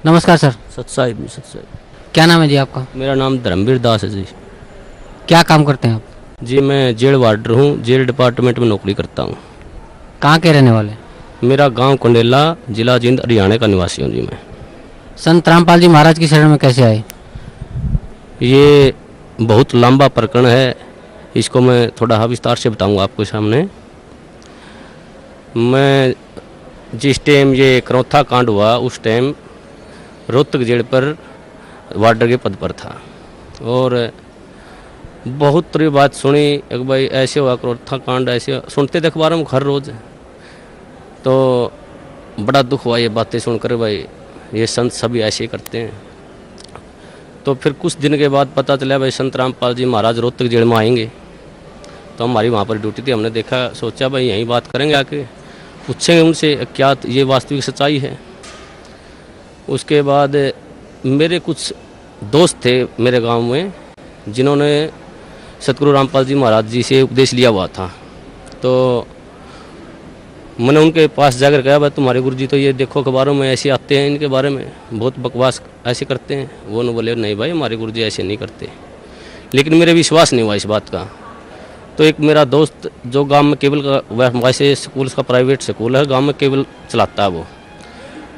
नमस्कार सर। सत्साई भी सत्साई। क्या नाम है जी आपका? मेरा नाम धर्मवीर दास है जी। क्या काम करते हैं आप? जी मैं जेल वार्डर हूँ, जेल डिपार्टमेंट में नौकरी करता हूँ। कहाँ के रहने वाले? मेरा गांव कंडेला, जिला जींद, हरियाणा का निवासी हूँ जी मैं। संत रामपाल जी महाराज की शरण में कैसे आए? ये बहुत लंबा प्रकरण है, इसको मैं थोड़ा विस्तार से बताऊंगा आपके सामने। मैं जिस टाइम ये करौथा कांड हुआ उस टाइम रोहतक जेल पर वार्डर के पद पर था और बहुत तरह बात सुनी एक भाई ऐसे हुआ करौथा कांड, ऐसे सुनते थे अखबारों में हर रोज़। तो बड़ा दुख हुआ ये बातें सुनकर, भाई ये संत सभी ऐसे ही करते हैं। तो फिर कुछ दिन के बाद पता चला भाई संत रामपाल जी महाराज रोहतक जेल में आएंगे। तो हमारी वहाँ पर ड्यूटी थी, हमने देखा, सोचा भाई यहीं बात करेंगे, आके पूछेंगे उनसे क्या ये वास्तविक सच्चाई है। उसके बाद मेरे कुछ दोस्त थे मेरे गांव में जिन्होंने सतगुरु रामपाल जी महाराज जी से उपदेश लिया हुआ था। तो मैंने उनके पास जाकर कहा भाई तुम्हारे गुरु जी तो ये देखो अखबारों में ऐसे आते हैं, इनके बारे में बहुत बकवास ऐसे करते हैं। वो न बोले नहीं भाई हमारे गुरु जी ऐसे नहीं करते। लेकिन मेरे विश्वास नहीं हुआ इस बात का। तो एक मेरा दोस्त जो गांव में केबल का वैसे स्कूल का प्राइवेट स्कूल है, गांव में केबल चलाता है वो,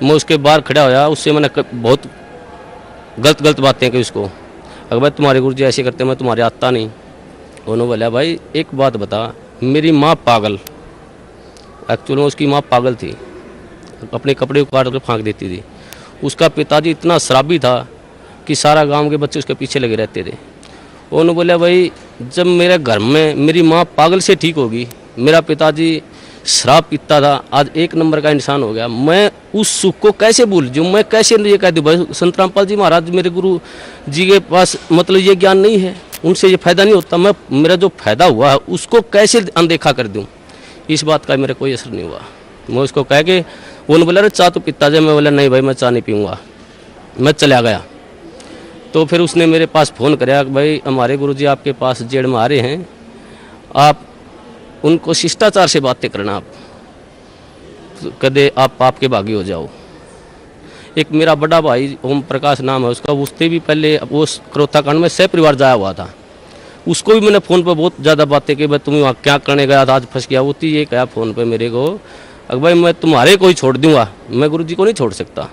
मैं उसके बाहर खड़ा होया, उससे मैंने बहुत गलत बातें की उसको। अगर भाई तुम्हारे गुरु जी ऐसे करते, मैं तुम्हारे आता नहीं। उन्होंने बोला भाई एक बात बता, मेरी माँ पागल, एक्चुअल में उसकी माँ पागल थी, अपने कपड़े उतार कर फेंक देती थी। उसका पिताजी इतना शराबी था कि सारा गांव के बच्चे उसके पीछे लगे रहते थे। उन्होंने बोला भाई जब मेरे घर में मेरी माँ पागल से ठीक होगी, मेरा पिताजी शराब पीता था, आज एक नंबर का इंसान हो गया, मैं उस सुख को कैसे भूल जाऊँ? मैं कैसे ये कह दूँ भाई संत रामपाल जी महाराज मेरे गुरु जी के पास मतलब ये ज्ञान नहीं है, उनसे ये फायदा नहीं होता, मैं मेरा जो फायदा हुआ है उसको कैसे अनदेखा कर दूँ? इस बात का मेरा कोई असर नहीं हुआ। मैं उसको कह के वो बोला अरे चाय तो पीता जाए, मैं बोला नहीं भाई मैं चाय नहीं पीऊँगा, मैं चला गया। तो फिर उसने मेरे पास फ़ोन कराया कि भाई हमारे गुरुजी आपके पास जेल में आ रहे हैं, आप उनको शिष्टाचार से बातें करना, आप कदे आप पाप के भागी हो जाओ। एक मेरा बड़ा भाई ओम प्रकाश नाम है उसका, उससे भी पहले वो करौथा कांड में सह परिवार जाया हुआ था, उसको भी मैंने फ़ोन पर बहुत ज़्यादा बातें की, भाई तुम वहाँ क्या करने गया था, आज फंस गया। होती ये कहा फ़ोन पे मेरे को अगर भाई मैं तुम्हारे को ही छोड़ दूंगा, मैं गुरुजी को नहीं छोड़ सकता।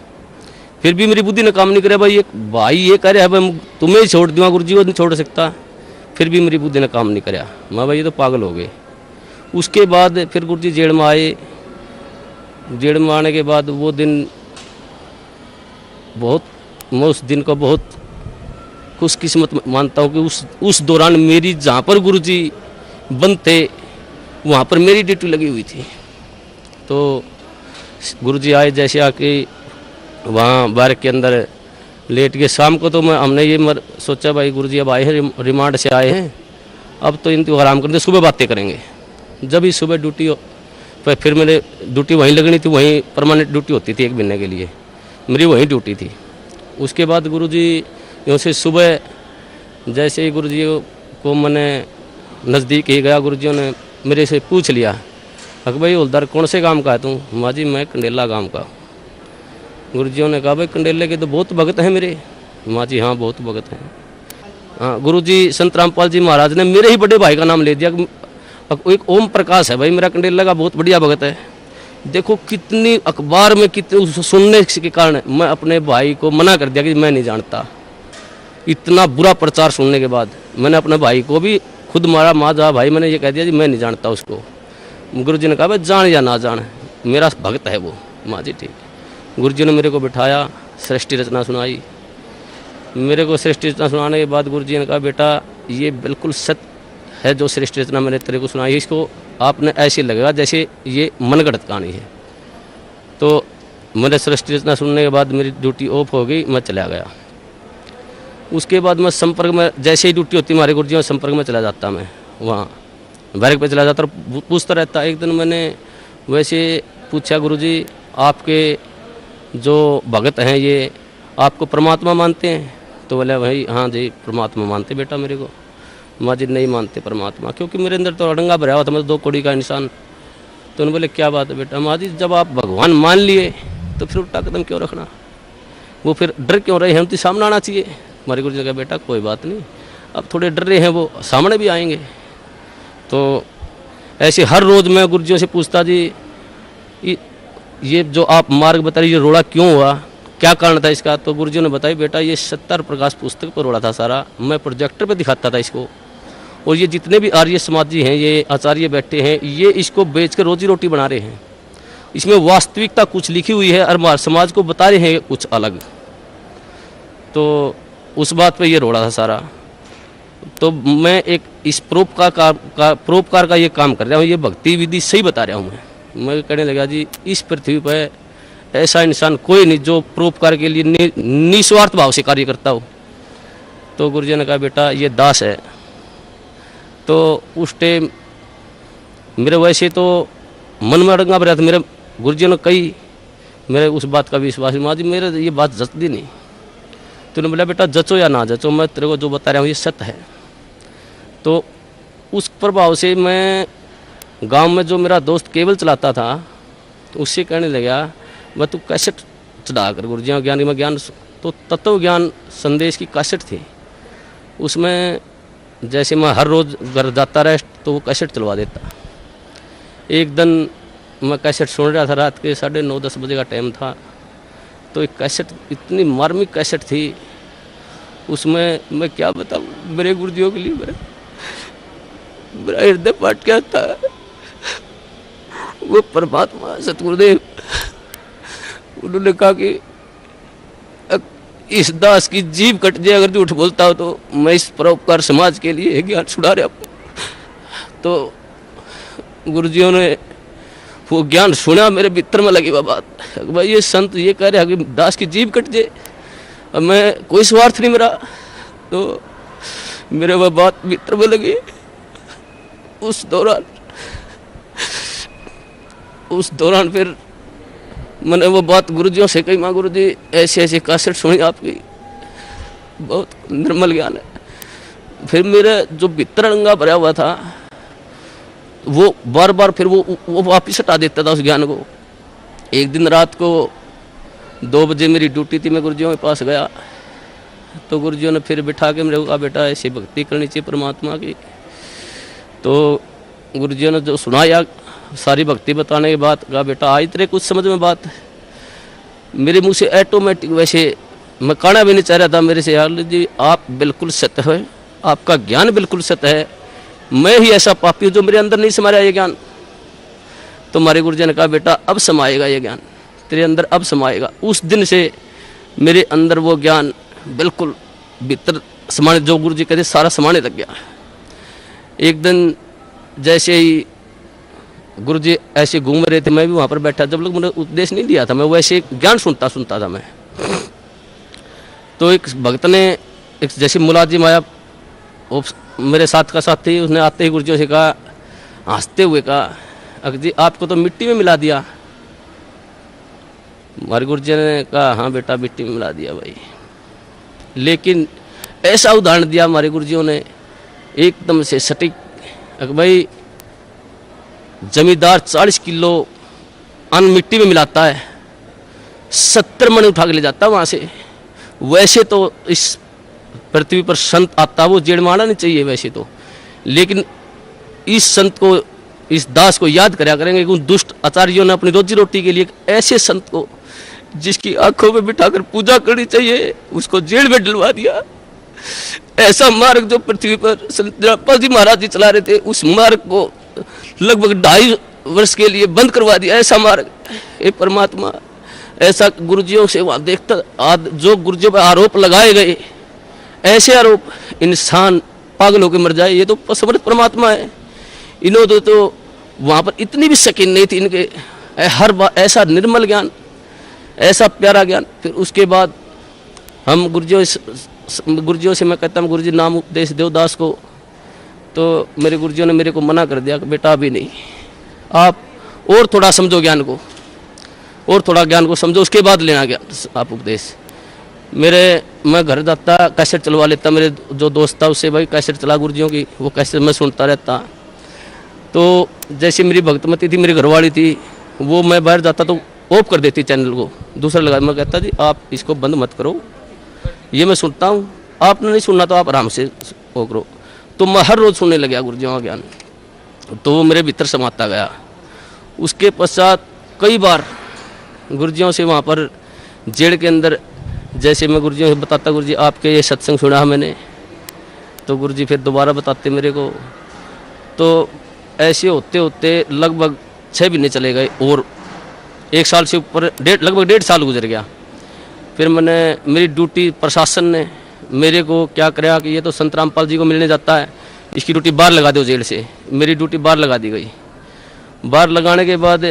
फिर भी मेरी बुद्धि ने काम नहीं करे, भाई एक भाई ये कह रहा है भाई तुम्हें ही छोड़ दूंगा, गुरुजी को नहीं छोड़ सकता। फिर भी मेरी बुद्धि ने काम नहीं कराया, मैं भाई ये तो पागल हो गए। उसके बाद फिर गुरुजी जेल में आए। जेल में आने के बाद वो दिन बहुत, मैं उस दिन को बहुत खुशकिस्मत मानता हूँ कि उस दौरान मेरी जहाँ पर गुरुजी बंद थे वहाँ पर मेरी ड्यूटी लगी हुई थी। तो गुरुजी आए, जैसे आके वहाँ बार के अंदर लेट के शाम को, तो हमने ये सोचा भाई गुरुजी अब आए हैं, रिमांड से आए हैं, अब तो इनको आराम करते, सुबह बातें करेंगे। जब ही सुबह ड्यूटी फिर मेरे ड्यूटी वहीं लगनी थी, वहीं परमानेंट ड्यूटी होती थी एक महीने के लिए, मेरी वहीं ड्यूटी थी। उसके बाद गुरुजी यूँ से सुबह जैसे ही गुरुजी को मैंने नज़दीक ही गया, गुरुजियों ने मेरे से पूछ लिया अक भाई हवलदार कौन से गांव का है तू? माँ जी मैं कंडेला गांव का। गुरुजियों ने कहा भाई कंडेले के तो बहुत भगत हैं मेरे। माँ जी हाँ बहुत भगत हैं। हाँ गुरुजी संत रामपाल जी महाराज ने मेरे ही बड़े भाई का नाम ले दिया, एक ओम प्रकाश है भाई मेरा कंडेला का बहुत बढ़िया भगत है। देखो कितनी अखबार में कितनी सुनने के कारण मैं अपने भाई को मना कर दिया कि मैं नहीं जानता। इतना बुरा प्रचार सुनने के बाद मैंने अपने भाई को भी खुद मारा, माँ जा भाई मैंने ये कह दिया जी मैं नहीं जानता उसको। गुरुजी ने कहा भाई जान या ना जान मेरा भक्त है वो। माँ जी ठीक। गुरुजी ने मेरे को बिठाया, सृष्टि रचना सुनाई। मेरे को सृष्टि रचना सुनाने के बाद गुरुजी ने कहा बेटा ये बिल्कुल सत्य है जो सृष्टि रचना मैंने तेरे को सुनाई, इसको आपने ऐसे लगेगा जैसे ये मनगढ़ंत कहानी है। तो मैंने सृष्टि रचना सुनने के बाद मेरी ड्यूटी ऑफ हो गई, मैं चला गया। उसके बाद मैं संपर्क में, जैसे ही ड्यूटी होती हमारे गुरुजी में संपर्क में चला जाता, मैं वहाँ बैरक पे चला जाता और पूछता रहता। एक दिन मैंने वैसे पूछा गुरुजी आपके जो भगत हैं ये आपको परमात्मा मानते हैं? तो बोले भाई हाँ जी परमात्मा मानते बेटा मेरे को। माँ जी नहीं मानते परमात्मा, क्योंकि मेरे अंदर तो अड़ंगा भरा हुआ था, मैं 2 कौड़ी का इंसान। तो उन्होंने बोले क्या बात है बेटा? माँ जी जब आप भगवान मान लिए तो फिर उल्टा कदम क्यों रखना? वो फिर डर क्यों रहे हैं, हम तो सामने आना चाहिए। हमारे गुरु जी ने कहा बेटा कोई बात नहीं, अब थोड़े डर रहे हैं वो सामने भी आएंगे। तो ऐसे हर रोज़ मैं गुरुजियों से पूछता जी ये जो आप मार्ग बता रहे, ये रोड़ा क्यों हुआ, क्या कारण था इसका। तो गुरुजियों ने बताया बेटा ये सत्तर प्रकाश पुस्तक पर रोड़ा था सारा, मैं प्रोजेक्टर पे दिखाता था इसको, और ये जितने भी आर्य समाजी हैं, ये आचार्य बैठे हैं, ये इसको बेच कर रोजी रोटी बना रहे हैं। इसमें वास्तविकता कुछ लिखी हुई है और हमारे समाज को बता रहे हैं कुछ अलग। तो उस बात पे ये रोड़ा था सारा। तो मैं एक इस परोपकार का ये काम कर रहा हूँ, ये भक्ति विधि सही बता रहा हूँ। मैं कहने लगा जी इस पृथ्वी पर ऐसा इंसान कोई नहीं जो परोपकार के लिए निस्वार्थ भाव से कार्य करता हो। तो गुरुजी ने कहा बेटा ये दास है। तो उस टाइम मेरे वैसे तो मन में अड़ंगा भरा था, मेरे गुरुजी ने कही, मेरे उस बात का विश्वास माँ जी मेरे ये बात जचती नहीं। तूने बोला बेटा जचो या ना जचो, मैं तेरे को जो बता रहा हूँ ये सत्य है। तो उस प्रभाव से मैं गांव में जो मेरा दोस्त केबल चलाता था उससे कहने लगा वह तू कैसेट चढ़ा कर गुरुजियों ज्ञान में ज्ञान, तो तत्व ज्ञान संदेश की कैसेट थी। उसमें जैसे मैं हर रोज़ घर जाता रहा तो वो कैसेट चलवा देता। एक दिन मैं कैसेट सुन रहा था, रात के 9:30-10 बजे का टाइम था। तो एक कैसेट इतनी मार्मिक कैसेट थी, उसमें मैं क्या बताऊँ, मेरे गुरुजियों के लिए मेरा हृदय पाट क्या था। वो परमात्मा सतगुरुदेव उन्होंने कहा कि इस दास की जीभ कट जाए अगर झूठ बोलता हो तो मैं इस परोपकार समाज के लिए ज्ञान छुड़ा रहा हूँ। तो गुरुजियों ने वो ज्ञान सुना, मेरे भीतर में लगी वह बात, भाई ये संत ये कह रहे हैं कि दास की जीभ कट जाए, अब मैं कोई स्वार्थ नहीं मेरा। तो मेरे वह बात भीतर में लगी। उस दौरान फिर मैंने वो बात गुरुजियों से कही, माँ गुरुजी ऐसे ऐसे कैसेट सुनी आपकी, बहुत निर्मल ज्ञान है। फिर मेरा जो भीतर अड़ंगा भरा हुआ था वो बार बार फिर वो वापिस हटा देता था उस ज्ञान को। एक दिन रात को 2 बजे मेरी ड्यूटी थी, मैं गुरुजियों के पास गया तो गुरुजियों ने फिर बिठा के मेरे को कहा बेटा ऐसी भक्ति करनी चाहिए परमात्मा की। तो गुरुजियों ने जो सुनाया सारी भक्ति बताने के बाद कहा बेटा आज तेरे कुछ समझ में बात। मेरे मुंह से ऑटोमेटिक, वैसे मैं कहना भी नहीं चाह रहा था मेरे से, यार जी आप बिल्कुल सत्य है, आपका ज्ञान बिल्कुल सत्य है, मैं ही ऐसा पापी हूँ जो मेरे अंदर नहीं समाया ये ज्ञान। तो हमारे गुरुजी ने कहा बेटा अब समाएगा ये ज्ञान तेरे अंदर, अब समाएगा। उस दिन से मेरे अंदर वो ज्ञान बिल्कुल भीतर समाने, जो गुरुजी कहते सारा समाने लग गया। एक दिन जैसे ही गुरुजी ऐसे घूम रहे थे, मैं भी वहाँ पर बैठा, जब लोग मैंने उपदेश नहीं दिया था, मैं वैसे ज्ञान सुनता था मैं। तो एक भक्त ने एक जैसे मुलाजिम आया, वो मेरे साथ का साथी, उसने आते ही गुरुजियों से कहा, हंसते हुए कहा अगर जी आपको तो मिट्टी में मिला दिया। हमारे गुरुजी ने कहा हाँ बेटा मिट्टी में मिला दिया भाई। लेकिन ऐसा उदाहरण दिया हमारे गुरुजियों ने एकदम से सटीक, भाई जमींदार 40 किलो अन्न मिट्टी में मिलाता है, 70 मन उठा के ले जाता है वहाँ से। वैसे तो इस पृथ्वी पर संत आता वो जेड़ मारना नहीं चाहिए वैसे तो, लेकिन इस संत को, इस दास को याद कराया करेंगे कि उन दुष्ट आचार्यों ने अपनी रोजी रोटी के लिए ऐसे संत को जिसकी आंखों में बिठाकर पूजा करनी चाहिए उसको जेल में डलवा दिया। ऐसा मार्ग जो पृथ्वी पर संत जलापा जी महाराज जी चला रहे थे, उस मार्ग को लगभग 2.5 वर्ष के लिए बंद करवा दिया। ऐसा मार्ग, ये परमात्मा ऐसा गुरुजियों से वहाँ देखता, जो गुरुजियों पर आरोप लगाए गए, ऐसे आरोप इंसान पागल होकर मर जाए, ये तो समर्थ परमात्मा है। इन्होंने तो वहाँ पर इतनी भी शकीन नहीं थी इनके, हर बार ऐसा निर्मल ज्ञान, ऐसा प्यारा ज्ञान। फिर उसके बाद हम गुरुजियों से मैं कहता हूँ गुरुजी नाम उपदेश दो दास को। तो मेरे गुरुजियों ने मेरे को मना कर दिया कि बेटा अभी नहीं, आप और थोड़ा समझो ज्ञान को, और थोड़ा ज्ञान को समझो, उसके बाद लेना ज्ञान आप उपदेश। मैं घर जाता कैसेट चलवा लेता, मेरे जो दोस्त था उससे भाई कैसेट चला गुरुजियों की, वो कैसेट मैं सुनता रहता। तो जैसे मेरी भक्तमती थी, मेरी घरवाली थी, वो मैं बाहर जाता तो ऑफ कर देती चैनल को, दूसरा लगा। मैं कहता जी आप इसको बंद मत करो, ये मैं सुनता हूँ, आपने नहीं सुनना तो आप आराम से वो करो। तो मैं हर रोज़ सुनने लगा गुरुजियों का ज्ञान, तो वो मेरे भीतर समाता गया। उसके पश्चात कई बार गुरुजियों से वहाँ पर जेल के अंदर, जैसे मैं गुरुजियों से बताता गुरुजी आपके ये सत्संग सुना मैंने, तो गुरुजी फिर दोबारा बताते मेरे को। तो ऐसे होते होते लगभग 6 महीने चले गए और 1 साल से ऊपर लगभग 1.5 साल गुजर गया। फिर मैंने मेरी ड्यूटी प्रशासन ने मेरे को क्या कराया कि ये तो संत रामपाल जी को मिलने जाता है, इसकी ड्यूटी बाहर लगा दो जेल से। मेरी ड्यूटी बाहर लगा दी गई। बाहर लगाने के बाद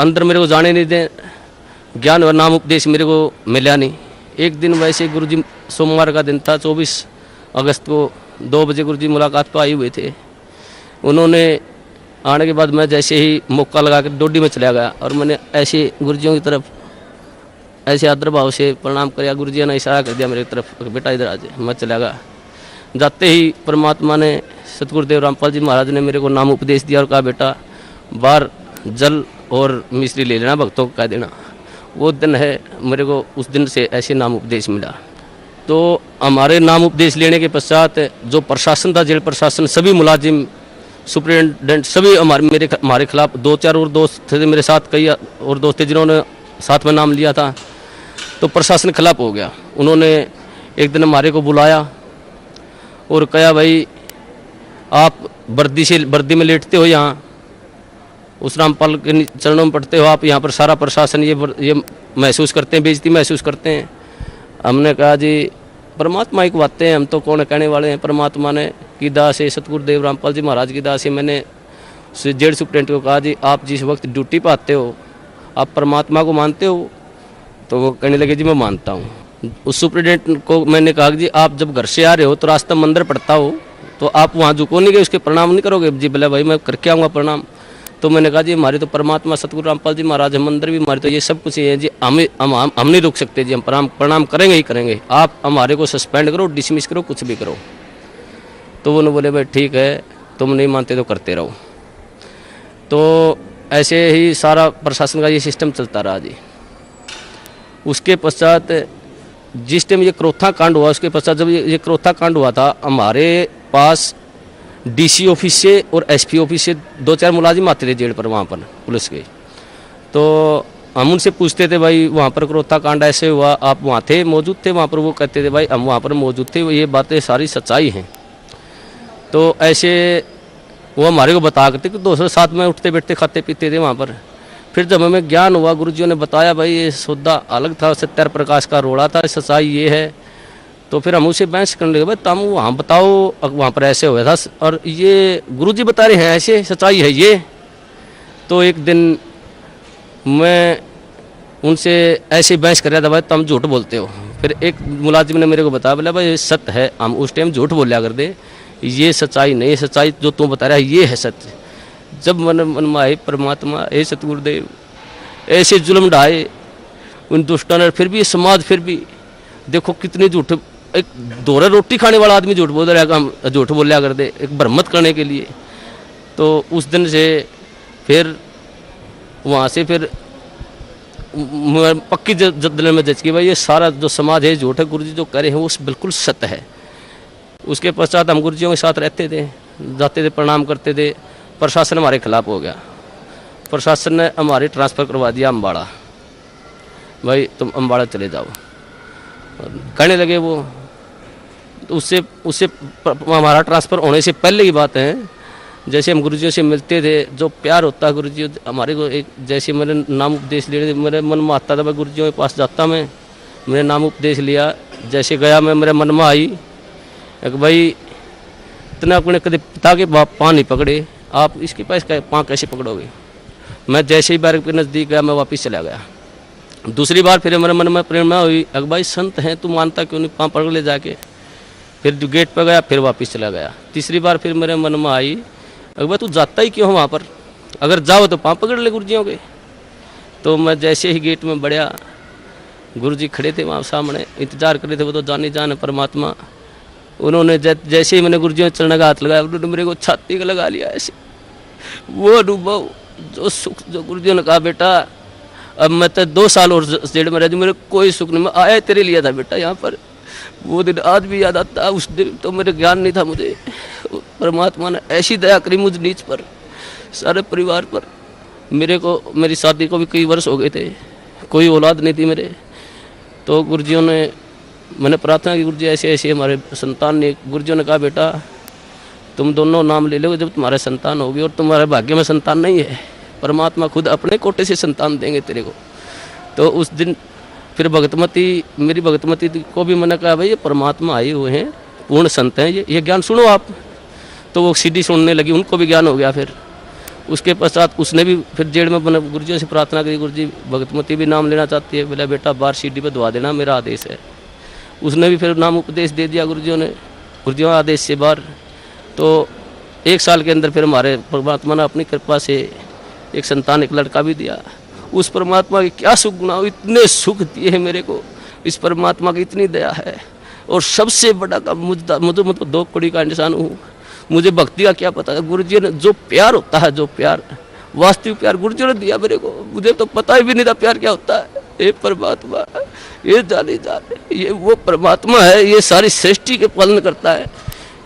अंदर मेरे को जाने नहीं दें, ज्ञान और नाम उपदेश मेरे को मिला नहीं। एक दिन वैसे गुरुजी सोमवार का दिन था, 24 अगस्त को 2 बजे गुरुजी मुलाकात पर आए हुए थे। उन्होंने आने के बाद मैं जैसे ही मौका लगा कर डोडी में चला गया और मैंने ऐसे गुरुजियों की तरफ ऐसे आदर भाव से प्रणाम किया। गुरुजी ने इशारा कर दिया मेरी तरफ, बेटा इधर आ जाए। मैं चला गया। जाते ही परमात्मा ने, सतगुरुदेव रामपाल जी महाराज ने मेरे को नाम उपदेश दिया और कहा बेटा बाहर जल और मिश्री ले लेना, भक्तों को कह देना। वो दिन है, मेरे को उस दिन से ऐसे नाम उपदेश मिला। तो हमारे नाम उपदेश लेने के पश्चात जो प्रशासन था, जेल प्रशासन, सभी मुलाजिम, सुप्रिटेंडेंट, सभी हमारे खिलाफ 2-4 और दोस्त थे मेरे साथ, कई और दोस्त थे जिन्होंने साथ में नाम लिया था। तो प्रशासन खिलाफ हो गया। उन्होंने एक दिन हमारे को बुलाया और कहा भाई आप वर्दी में लेटते हो, यहाँ उस रामपाल के चरणों में पड़ते हो, आप यहाँ पर सारा प्रशासन ये महसूस करते हैं, बेइज्जती महसूस करते हैं। हमने कहा जी परमात्मा की बातें हैं, हम तो कौन कहने वाले हैं। परमात्मा ने की दास है, सतगुरुदेव रामपाल जी महाराज की दास है। मैंने जेल सुप्रिटेंडेंट को कहा जी आप जिस वक्त ड्यूटी पर आते हो आप परमात्मा को मानते हो? तो वो कहने लगे जी मैं मानता हूँ। उस सुप्रिटेंडेंट को मैंने कहा जी आप जब घर से आ रहे हो तो रास्ता मंदिर पड़ता हो तो आप वहाँ झुको नहीं गए, उसके प्रणाम नहीं करोगे? जी बोले भाई मैं करके आऊँगा प्रणाम। तो मैंने कहा जी हमारे तो परमात्मा सतगुरु रामपाल जी महाराज, मंदिर भी हमारे, तो ये सब कुछ है जी, हम नहीं रुक सकते जी, हम प्रणाम करेंगे ही करेंगे। आप हमारे को सस्पेंड करो, डिसमिस करो, कुछ भी करो। तो वो बोले भाई ठीक है, तुम नहीं मानते तो करते रहो। तो ऐसे ही सारा प्रशासन का ये सिस्टम चलता रहा जी। उसके पश्चात जिस टाइम ये क्रोथा कांड हुआ, उसके पश्चात जब ये क्रोथा कांड हुआ था, हमारे पास डीसी ऑफिस से और एसपी ऑफिस से 2-4 मुलाजिम आते थे जेल पर, वहाँ पर पुलिस के। तो हम उनसे पूछते थे भाई वहाँ पर क्रोथा कांड ऐसे हुआ, आप वहाँ थे, मौजूद थे वहाँ पर? वो कहते थे भाई हम वहाँ पर मौजूद थे, ये बातें सारी सच्चाई हैं। तो ऐसे वो हमारे को बता करते कि दोस्तों साथ में उठते बैठते खाते पीते थे वहाँ पर। फिर जब हमें ज्ञान हुआ, गुरुजियों ने बताया भाई ये सौदा अलग था, सत्यार प्रकाश का रोड़ा था, सच्चाई ये है। तो फिर हम उसे बहस करने लगे, भाई तुम वहाँ बताओ वहाँ पर ऐसे हुआ था और ये गुरुजी बता रहे हैं ऐसे, सच्चाई है ये। तो एक दिन मैं उनसे ऐसे बहस कर रहा था, भाई तुम झूठ बोलते हो। फिर एक मुलाजिम ने मेरे को बताया, बोला भाई सत्य है, हम उस टाइम झूठ बोलिया कर दे, ये सच्चाई नहीं, सच्चाई जो तुम बता रहा है ये है सत्य। जब मन में आए परमात्मा, ए सतगुरुदेव ऐसे जुल्म ढाए उन दुष्टों ने, फिर भी समाज, फिर भी देखो कितने झूठ, एक दोहरा रोटी खाने वाला आदमी झूठ बोल रहा है, झूठ बोलिया कर दे एक भ्रमत करने के लिए। तो उस दिन से फिर वहाँ से फिर पक्की दिल में जच की भाई ये सारा जो समाज है झूठ है, गुरुजी जो कह रहे हैं वो बिल्कुल सत्य है। उसके पश्चात हम गुरुजियों के साथ रहते थे, जाते थे, प्रणाम करते थे। प्रशासन हमारे खिलाफ हो गया, प्रशासन ने हमारी ट्रांसफ़र करवा दिया अम्बाड़ा, भाई तुम अम्बाड़ा चले जाओ कहने लगे वो। तो उससे हमारा ट्रांसफ़र होने से पहले की बात है, जैसे हम गुरुजियों से मिलते थे, जो प्यार होता है गुरुजी हमारे को, एक जैसे मेरे नाम उपदेश ले रहे, मेरे मन में आता था मैं गुरुजियों के पास जाता, मैं मैंने नाम उपदेश लिया, जैसे गया मैं, मेरे मन में आई कि भाई इतना अपने कभी पिता के पाँव नहीं पकड़े, आप इसके पास पाँव कैसे पकड़ोगे? मैं जैसे ही बार के नज़दीक गया मैं वापस चला गया। दूसरी बार फिर मेरे मन में प्रेरणा हुई, अगर भाई संत हैं तू मानता क्यों नहीं, पाँव पकड़ ले जाके। फिर गेट पर गया, फिर वापस चला गया। तीसरी बार फिर मेरे मन में आई, अगर भाई तू जाता ही क्यों वहाँ पर, अगर जाओ तो पाँव पकड़ ले गुरुजियों के। तो मैं जैसे ही गेट में बढ़िया, गुरुजी खड़े थे वहाँ सामने, इंतजार कर रहे थे, वो तो जाने जाने परमात्मा। उन्होंने जैसे ही मैंने गुरुजियों के चरण का हाथ लगाया, उन्होंने मेरे को छाती का लगा लिया ऐसे। वो अनुभव, जो सुख, जो गुरुजियों ने कहा बेटा अब मैं तो 2 साल और जेल में रह जाऊँ, मेरे कोई सुख नहीं। मैं आया तेरे लिए था बेटा यहाँ पर, वो दिन आज भी याद आता। उस दिन तो मेरे ज्ञान नहीं था मुझे, परमात्मा ने ऐसी दया करी मुझ नीच पर, सारे परिवार पर। मेरे को, मेरी शादी को भी कई वर्ष हो गए थे, कोई औलाद नहीं थी मेरे। तो गुरुजियों ने, मैंने प्रार्थना की, गुरुजी ऐसे ऐसे हमारे संतान ने, गुरुजियों ने कहा बेटा तुम दोनों नाम ले लो जब तुम्हारे संतान होगी, और तुम्हारे भाग्य में संतान नहीं है, परमात्मा खुद अपने कोटे से संतान देंगे तेरे को। तो उस दिन फिर भगतमती, मेरी भगतमती को भी मैंने कहा भाई ये परमात्मा आए हुए हैं, पूर्ण संत हैं, ये ज्ञान सुनो आप। तो वो सीधी सुनने लगी, उनको भी ज्ञान हो गया। फिर उसके पश्चात उसने भी फिर जेल में मैंने गुरुजियों से प्रार्थना की, गुरुजी भगतमती भी नाम लेना चाहती है, बोला बेटा बाहर सीढ़ी पे दुआ देना, मेरा आदेश है। उसने भी फिर नाम उपदेश दे दिया गुरुजियों ने, गुरुजियों आदेश से बाहर। तो 1 साल के अंदर फिर हमारे परमात्मा ने अपनी कृपा से एक संतान, एक लड़का भी दिया। उस परमात्मा की क्या सुख गुना, इतने सुख दिए हैं मेरे को, इस परमात्मा की इतनी दया है। और सबसे बड़ा काम मुझे 2 कौड़ी का इंसान हूँ, मुझे भक्ति का क्या पता है। गुरुजी ने जो प्यार होता है, जो प्यार, वास्तविक प्यार गुरुजी ने दिया मेरे को, मुझे तो पता ही भी नहीं था प्यार क्या होता है। ये परमात्मा, ये जाने, ये वो परमात्मा है, ये सारी सृष्टि के पालन करता है।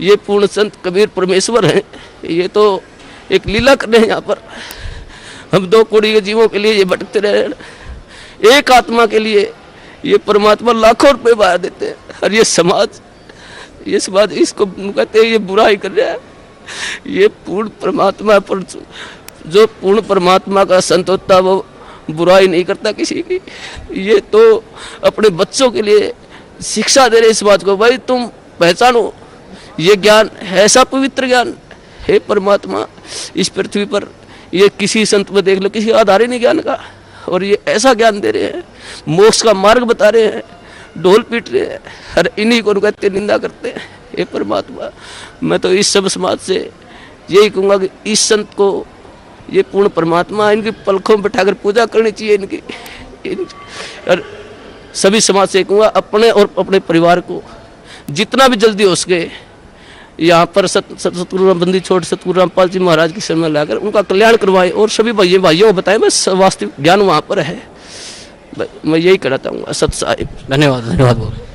ये पूर्ण संत कबीर परमेश्वर हैं, ये तो एक लीला कर रहे हैं यहाँ पर। हम 2 कौड़ी के जीवों के लिए ये भटकते रहे, एक आत्मा के लिए ये परमात्मा लाखों रुपए बहा देते हैं। और ये समाज इसको कहते हैं ये बुराई कर रहा है। ये पूर्ण परमात्मा पर, जो पूर्ण परमात्मा का संत होता है वो बुराई नहीं करता किसी की। ये तो अपने बच्चों के लिए शिक्षा दे रहे इस बात को, भाई तुम पहचानो ये ज्ञान ऐसा पवित्र ज्ञान है परमात्मा इस पृथ्वी पर, ये किसी संत में देख लो, किसी आधार ही नहीं ज्ञान का। और ये ऐसा ज्ञान दे रहे हैं, मोक्ष का मार्ग बता रहे हैं, ढोल पीट रहे हैं, और इन्हीं को कहते निंदा करते हैं। ये परमात्मा, मैं तो इस सब समाज से यही कहूँगा कि इस संत को, ये पूर्ण परमात्मा, इनकी पलकों में बैठाकर पूजा करनी चाहिए इनकी। और सभी समाज से कहूँगा अपने और अपने परिवार को जितना भी जल्दी हो सके यहाँ पर सतगुरु रामबंदी छोड़ सतगुरु रामपाल जी महाराज की शरण में लाकर उनका कल्याण करवाएं, और सभी भाइयों को बताएं बस वास्तविक ज्ञान वहाँ पर है। मैं यही कहना चाहूँगा। सत साहिब। धन्यवाद, धन्यवाद बहुत।